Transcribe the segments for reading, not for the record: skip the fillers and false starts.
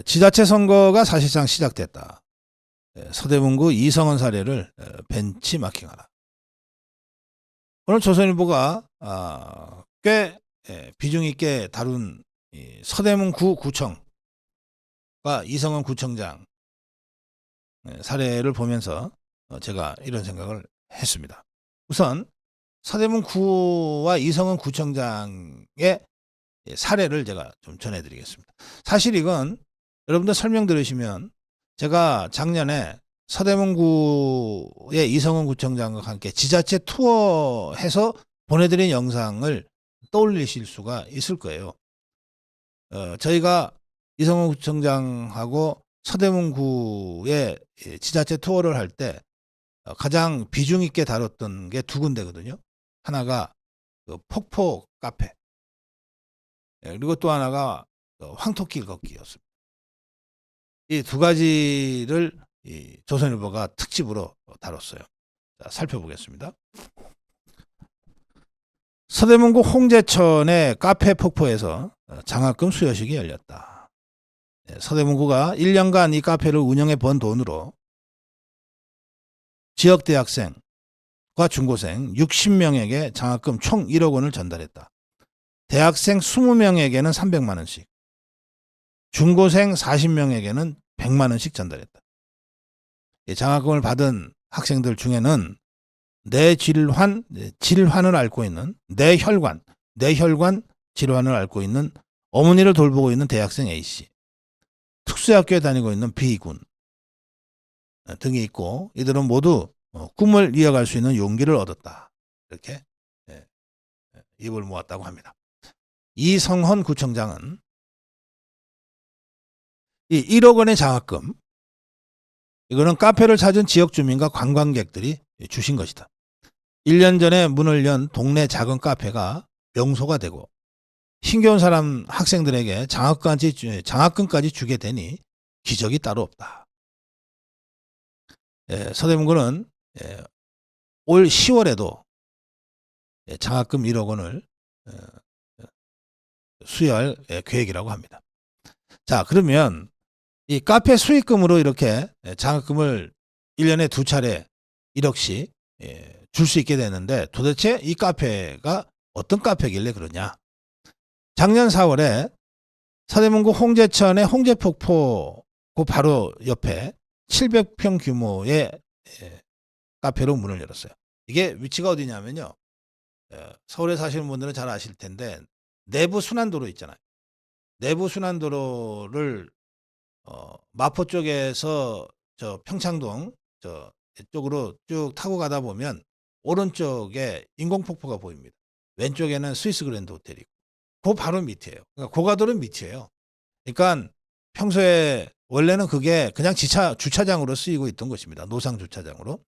지자체 선거가 사실상 시작됐다. 서대문구 이성원 사례를 벤치마킹하라. 오늘 조선일보가 꽤 비중 있게 다룬 서대문구 구청과 이성원 구청장 사례를 보면서 제가 이런 생각을 했습니다. 우선 서대문구와 이성원 구청장의 사례를 제가 좀 전해드리겠습니다. 사실 이건 여러분들 설명 들으시면 제가 작년에 서대문구의 이성원 구청장과 함께 지자체 투어해서 보내드린 영상을 떠올리실 수가 있을 거예요. 저희가 이성원 구청장하고 서대문구의 지자체 투어를 할 때 가장 비중 있게 다뤘던 게 두 군데거든요. 하나가 그 폭포 카페, 그리고 또 하나가 황토길 걷기였습니다. 이 두 가지를 조선일보가 특집으로 다뤘어요. 자, 살펴보겠습니다. 서대문구 홍제천의 카페 폭포에서 장학금 수여식이 열렸다. 서대문구가 1년간 이 카페를 운영해 번 돈으로 지역 대학생과 중고생 60명에게 장학금 총 1억 원을 전달했다. 대학생 20명에게는 300만 원씩, 중고생 40명에게는 100만 원씩 전달했다. 장학금을 받은 학생들 중에는 질환을 앓고 있는 뇌혈관 질환을 앓고 있는 어머니를 돌보고 있는 대학생 A씨, 특수학교에 다니고 있는 B군 등이 있고, 이들은 모두 꿈을 이어갈 수 있는 용기를 얻었다. 이렇게 입을 모았다고 합니다. 이성헌 구청장은 이 1억 원의 장학금, 이거는 카페를 찾은 지역 주민과 관광객들이 주신 것이다. 1년 전에 문을 연 동네 작은 카페가 명소가 되고 신겨온 사람 학생들에게 장학금까지 주게 되니 기적이 따로 없다. 서대문구는 올 10월에도 장학금 1억 원을 수여할 계획이라고 합니다. 자, 그러면 이 카페 수익금으로 이렇게 장학금을 1년에 2차례 1억씩 줄 수 있게 되는데, 도대체 이 카페가 어떤 카페길래 그러냐? 작년 4월에 서대문구 홍제천의 홍제폭포 그 바로 옆에 700평 규모의 카페로 문을 열었어요. 이게 위치가 어디냐면요, 서울에 사시는 분들은 잘 아실 텐데 내부 순환도로 있잖아요. 내부 순환도로를 마포 쪽에서 저 평창동 쪽으로 쭉 타고 가다 보면 오른쪽에 인공폭포가 보입니다. 왼쪽에는 스위스 그랜드 호텔이 있고, 그 바로 밑이에요. 그러니까 고가도로 밑이에요. 그러니까 평소에 원래는 그게 그냥 주차장으로 쓰이고 있던 곳입니다. 노상 주차장으로.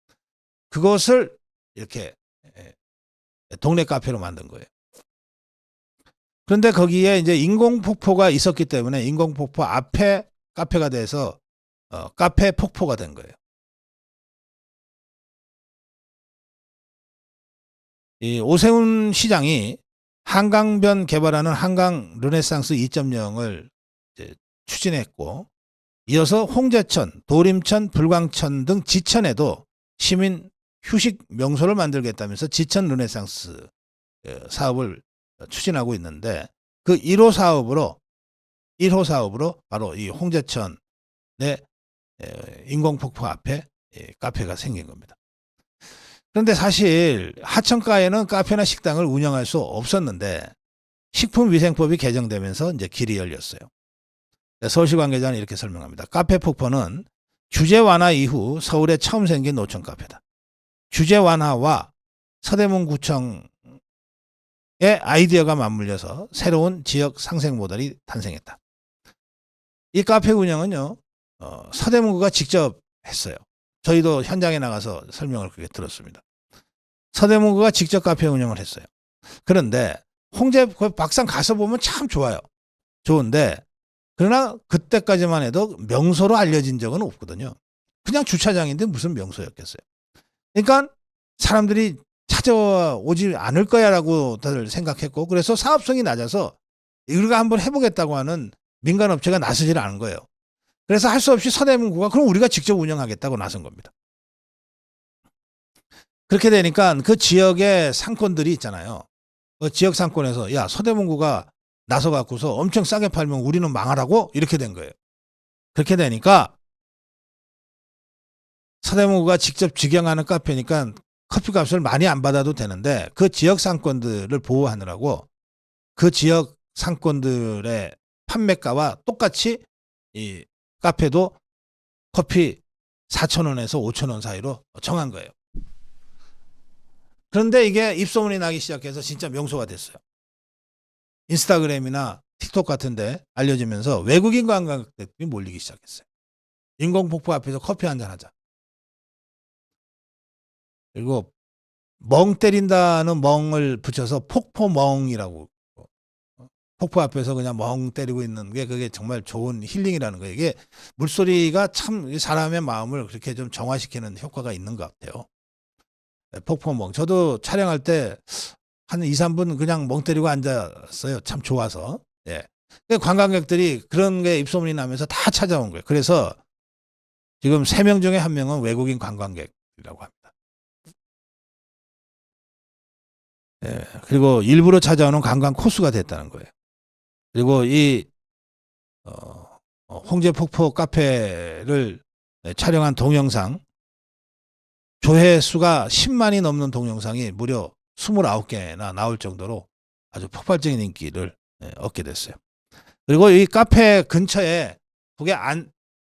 그것을 이렇게 동네 카페로 만든 거예요. 그런데 거기에 이제 인공폭포가 있었기 때문에 인공폭포 앞에 카페가 돼서 카페 폭포가 된 거예요. 이 오세훈 시장이 한강변 개발하는 한강 르네상스 2.0을 추진했고, 이어서 홍제천, 도림천, 불광천 등 지천에도 시민 휴식 명소를 만들겠다면서 지천 르네상스 사업을 추진하고 있는데, 그 1호 사업으로 바로 이 홍제천의 인공폭포 앞에 카페가 생긴 겁니다. 그런데 사실 하천가에는 카페나 식당을 운영할 수 없었는데 식품위생법이 개정되면서 이제 길이 열렸어요. 서울시 관계자는 이렇게 설명합니다. 카페 폭포는 규제 완화 이후 서울에 처음 생긴 노천 카페다. 규제 완화와 서대문구청의 아이디어가 맞물려서 새로운 지역 상생 모델이 탄생했다. 이 카페 운영은요, 서대문구가 직접 했어요. 저희도 현장에 나가서 설명을 그렇게 들었습니다. 서대문구가 직접 카페 운영을 했어요. 그런데 홍제 막상 가서 보면 참 좋아요. 좋은데, 그러나 그때까지만 해도 명소로 알려진 적은 없거든요. 그냥 주차장인데 무슨 명소였겠어요. 그러니까 사람들이 찾아오지 않을 거야라고 다들 생각했고, 그래서 사업성이 낮아서 우리가 한번 해보겠다고 하는 민간업체가 나서질 않은 거예요. 그래서 할 수 없이 서대문구가 그럼 우리가 직접 운영하겠다고 나선 겁니다. 그렇게 되니까 그 지역의 상권들이 있잖아요. 그 지역 상권에서 야 서대문구가 나서 갖고서 엄청 싸게 팔면 우리는 망하라고 이렇게 된 거예요. 그렇게 되니까 서대문구가 직접 직영하는 카페니까 커피값을 많이 안 받아도 되는데 그 지역 상권들을 보호하느라고 그 지역 상권들의 판매가와 똑같이 이 카페도 커피 4,000원에서 5,000원 사이로 정한 거예요. 그런데 이게 입소문이 나기 시작해서 진짜 명소가 됐어요. 인스타그램이나 틱톡 같은데 알려지면서 외국인 관광객들이 몰리기 시작했어요. 인공폭포 앞에서 커피 한잔 하자. 그리고 멍 때린다는 멍을 붙여서 폭포멍이라고. 폭포 앞에서 그냥 멍 때리고 있는 게 그게 정말 좋은 힐링이라는 거예요. 이게 물소리가 참 사람의 마음을 그렇게 좀 정화시키는 효과가 있는 것 같아요. 폭포멍. 저도 촬영할 때 한 2, 3분 그냥 멍 때리고 앉았어요. 참 좋아서. 예. 관광객들이 그런 게 입소문이 나면서 다 찾아온 거예요. 그래서 지금 3명 중에 1명은 외국인 관광객이라고 합니다. 예. 그리고 일부러 찾아오는 관광 코스가 됐다는 거예요. 그리고 이 홍제 폭포 카페를 촬영한 동영상 조회수가 10만이 넘는 동영상이 무려 29개나 나올 정도로 아주 폭발적인 인기를 얻게 됐어요. 그리고 이 카페 근처에 그게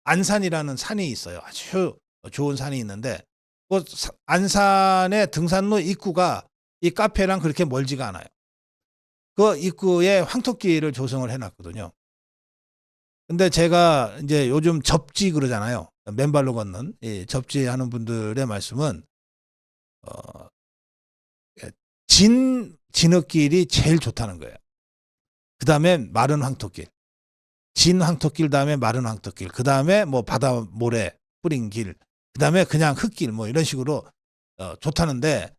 안산이라는 산이 있어요. 아주 좋은 산이 있는데 그 안산의 등산로 입구가 이 카페랑 그렇게 멀지가 않아요. 그 입구에 황토길을 조성을 해놨거든요. 근데 제가 이제 요즘 접지 그러잖아요. 맨발로 걷는 이 접지하는 분들의 말씀은 진흙길이 제일 좋다는 거예요. 그 다음에 마른 황토길, 진 황토길 다음에 마른 황토길, 그 다음에 뭐 바다 모래 뿌린 길, 그 다음에 그냥 흙길 뭐 이런 식으로 좋다는데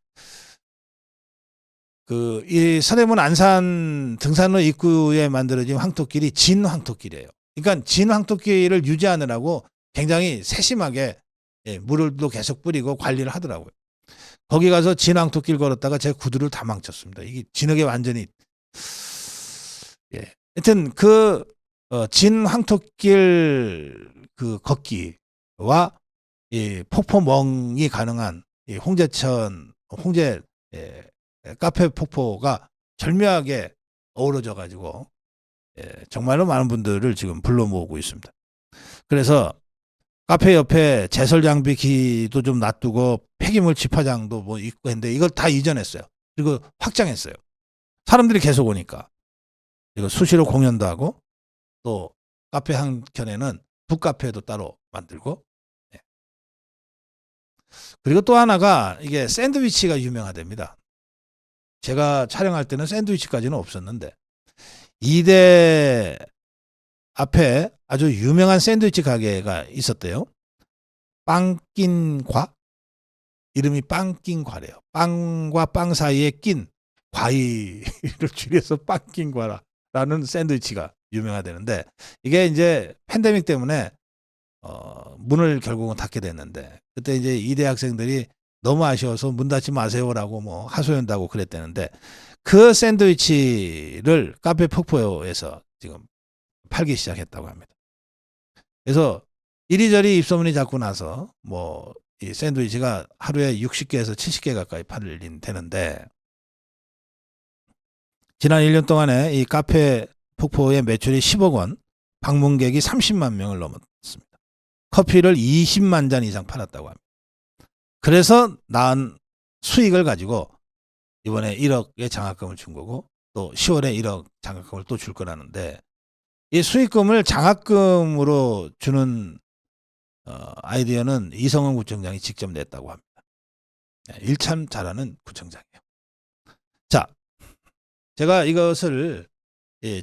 그 이 서대문 안산 등산로 입구에 만들어진 황토길이 진 황토길이에요. 그러니까 진 황토길을 유지하느라고 굉장히 세심하게 물을도 계속 뿌리고 관리를 하더라고요. 거기 가서 진 황토길 걸었다가 제 구두를 다 망쳤습니다. 이게 진흙에 완전히 하여튼 그 진 황토길 그 걷기와 이 폭포멍이 가능한 이 홍제천 홍제 카페 폭포가 절묘하게 어우러져 가지고 정말로 많은 분들을 지금 불러 모으고 있습니다. 그래서 카페 옆에 제설 장비기도 좀 놔두고 폐기물 집화장도 뭐 있고 했는데 이걸 다 이전했어요. 그리고 확장했어요. 사람들이 계속 오니까. 그리고 수시로 공연도 하고 또 카페 한켠에는 북카페도 따로 만들고 그리고 또 하나가 이게 샌드위치가 유명하답니다. 제가 촬영할 때는 샌드위치까지는 없었는데 이대 앞에 아주 유명한 샌드위치 가게가 있었대요. 빵낀과 이름이 빵낀과래요. 빵과 빵 사이에 낀 과일을 줄여서 빵낀과라는 샌드위치가 유명하다는데 이게 이제 팬데믹 때문에 문을 결국은 닫게 됐는데 그때 이제 이대 학생들이 너무 아쉬워서 문 닫지 마세요라고 뭐 하소연도 하고 그랬다는데 그 샌드위치를 카페 폭포에서 지금 팔기 시작했다고 합니다. 그래서 이리저리 입소문이 자꾸 나서 뭐 이 샌드위치가 하루에 60개에서 70개 가까이 팔리는데 지난 1년 동안에 이 카페 폭포의 매출이 10억 원, 방문객이 30만 명을 넘었습니다. 커피를 20만 잔 이상 팔았다고 합니다. 그래서 나은 수익을 가지고 이번에 1억의 장학금을 준 거고 또 10월에 1억 장학금을 또 줄 거라는데 이 수익금을 장학금으로 주는 아이디어는 이성은 구청장이 직접 냈다고 합니다. 일참 잘하는 구청장이에요. 자, 제가 이것을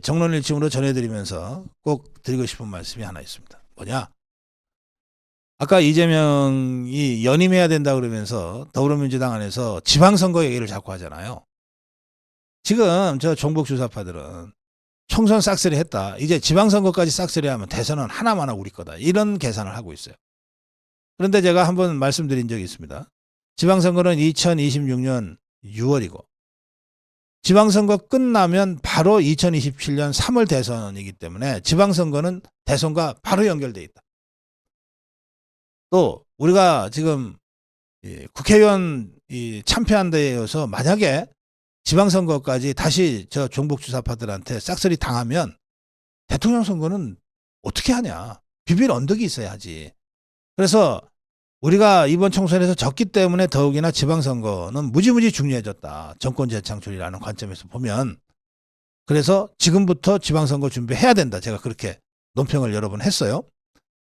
정론일침으로 전해드리면서 꼭 드리고 싶은 말씀이 하나 있습니다. 뭐냐? 아까 이재명이 연임해야 된다 그러면서 더불어민주당 안에서 지방선거 얘기를 자꾸 하잖아요. 지금 저 종북 주사파들은 총선 싹쓸이 했다. 이제 지방선거까지 싹쓸이 하면 대선은 하나마나 우리 거다. 이런 계산을 하고 있어요. 그런데 제가 한번 말씀드린 적이 있습니다. 지방선거는 2026년 6월이고 지방선거 끝나면 바로 2027년 3월 대선이기 때문에 지방선거는 대선과 바로 연결돼 있다. 또 우리가 지금 국회의원 참패한 데에 이어서 만약에 지방선거까지 다시 저 종북주사파들한테 싹쓸이 당하면 대통령 선거는 어떻게 하냐. 비빌 언덕이 있어야 하지. 그래서 우리가 이번 총선에서 졌기 때문에 더욱이나 지방선거는 무지무지 중요해졌다. 정권 재창출이라는 관점에서 보면. 그래서 지금부터 지방선거 준비해야 된다. 제가 그렇게 논평을 여러 번 했어요.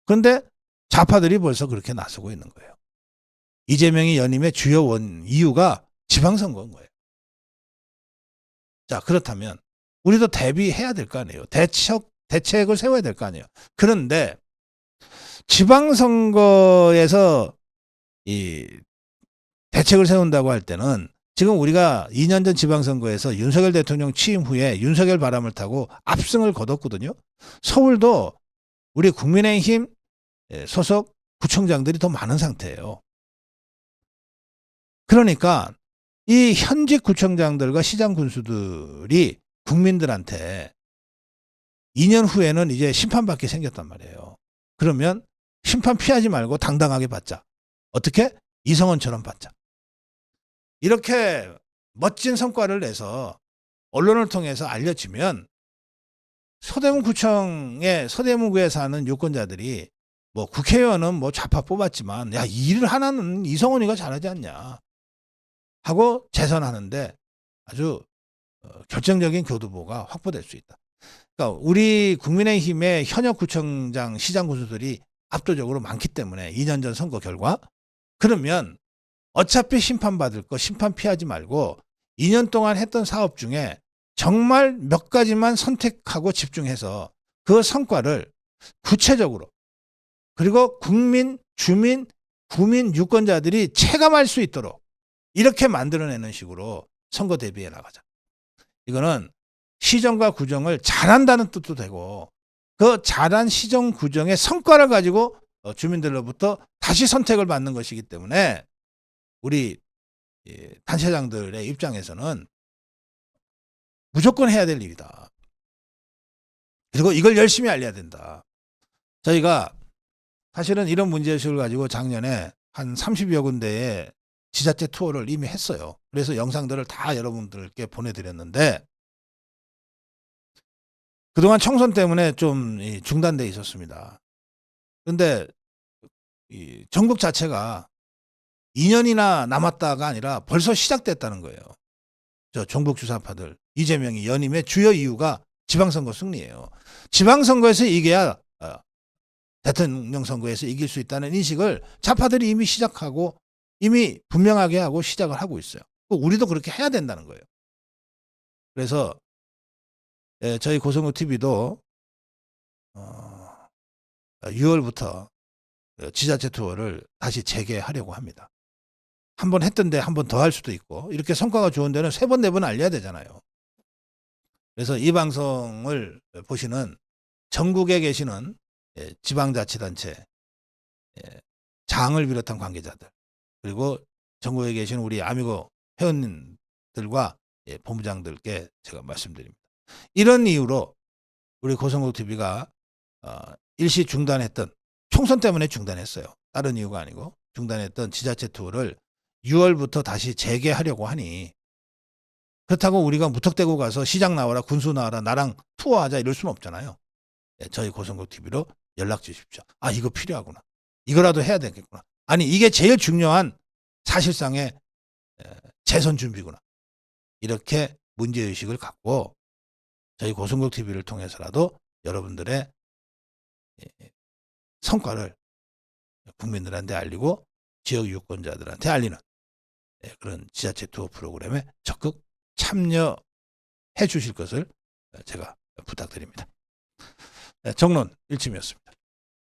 그런데 좌파들이 벌써 그렇게 나서고 있는 거예요. 이재명이 연임의 주요 이유가 지방선거인 거예요. 자, 그렇다면 우리도 대비해야 될 거 아니에요. 대책을 세워야 될 거 아니에요. 그런데 지방선거에서 이 대책을 세운다고 할 때는 지금 우리가 2년 전 지방선거에서 윤석열 대통령 취임 후에 윤석열 바람을 타고 압승을 거뒀거든요. 서울도 우리 국민의힘 소속 구청장들이 더 많은 상태예요. 그러니까 이 현직 구청장들과 시장 군수들이 국민들한테 2년 후에는 이제 심판받게 생겼단 말이에요. 그러면 심판 피하지 말고 당당하게 받자. 어떻게? 이성원처럼 받자. 이렇게 멋진 성과를 내서 언론을 통해서 알려지면 서대문구청의 서대문구에 사는 유권자들이 뭐 국회의원은 뭐 좌파 뽑았지만 야, 이 일을 하나는 이성원이가 잘하지 않냐 하고 재선하는데 아주 결정적인 교두보가 확보될 수 있다. 그러니까 우리 국민의힘의 현역 구청장, 시장 군수들이 압도적으로 많기 때문에 2년 전 선거 결과 그러면 어차피 심판받을 거 심판 피하지 말고 2년 동안 했던 사업 중에 정말 몇 가지만 선택하고 집중해서 그 성과를 구체적으로 그리고 국민, 주민, 구민, 유권자들이 체감할 수 있도록 이렇게 만들어내는 식으로 선거 대비해 나가자. 이거는 시정과 구정을 잘한다는 뜻도 되고 그 잘한 시정 구정의 성과를 가지고 주민들로부터 다시 선택을 받는 것이기 때문에 우리 단체장들의 입장에서는 무조건 해야 될 일이다. 그리고 이걸 열심히 알려야 된다. 저희가 사실은 이런 문제의식을 가지고 작년에 한 30여 군데의 지자체 투어를 이미 했어요. 그래서 영상들을 다 여러분들께 보내드렸는데 그동안 총선 때문에 좀 중단돼 있었습니다. 그런데 이 전국 자체가 2년이나 남았다가 아니라 벌써 시작됐다는 거예요. 저 종북주사파들 이재명이 연임의 주요 이유가 지방선거 승리예요. 지방선거에서 이겨야 대통령 선거에서 이길 수 있다는 인식을 좌파들이 이미 시작하고 이미 분명하게 하고 시작을 하고 있어요. 우리도 그렇게 해야 된다는 거예요. 그래서 저희 고성국 TV도 6월부터 지자체 투어를 다시 재개하려고 합니다. 한 번 했던데 한 번 더 할 수도 있고 이렇게 성과가 좋은 데는 3번, 4번 알려야 되잖아요. 그래서 이 방송을 보시는 전국에 계시는 지방자치단체 장을 비롯한 관계자들 그리고 전국에 계신 우리 아미고 회원님들과 본부장들께 제가 말씀드립니다. 이런 이유로 우리 고성국 TV가 일시 중단했던 총선 때문에 중단했어요. 다른 이유가 아니고 중단했던 지자체 투어를 6월부터 다시 재개하려고 하니 그렇다고 우리가 무턱대고 가서 시장 나와라 군수 나와라 나랑 투어하자 이럴 수는 없잖아요. 저희 고성국 TV로 연락 주십시오. 아 이거 필요하구나. 이거라도 해야 되겠구나. 아니 이게 제일 중요한 사실상의 재선 준비구나. 이렇게 문제의식을 갖고 저희 고성국 TV를 통해서라도 여러분들의 성과를 국민들한테 알리고 지역 유권자들한테 알리는 그런 지자체 투어 프로그램에 적극 참여해 주실 것을 제가 부탁드립니다. 정론 일침이었습니다.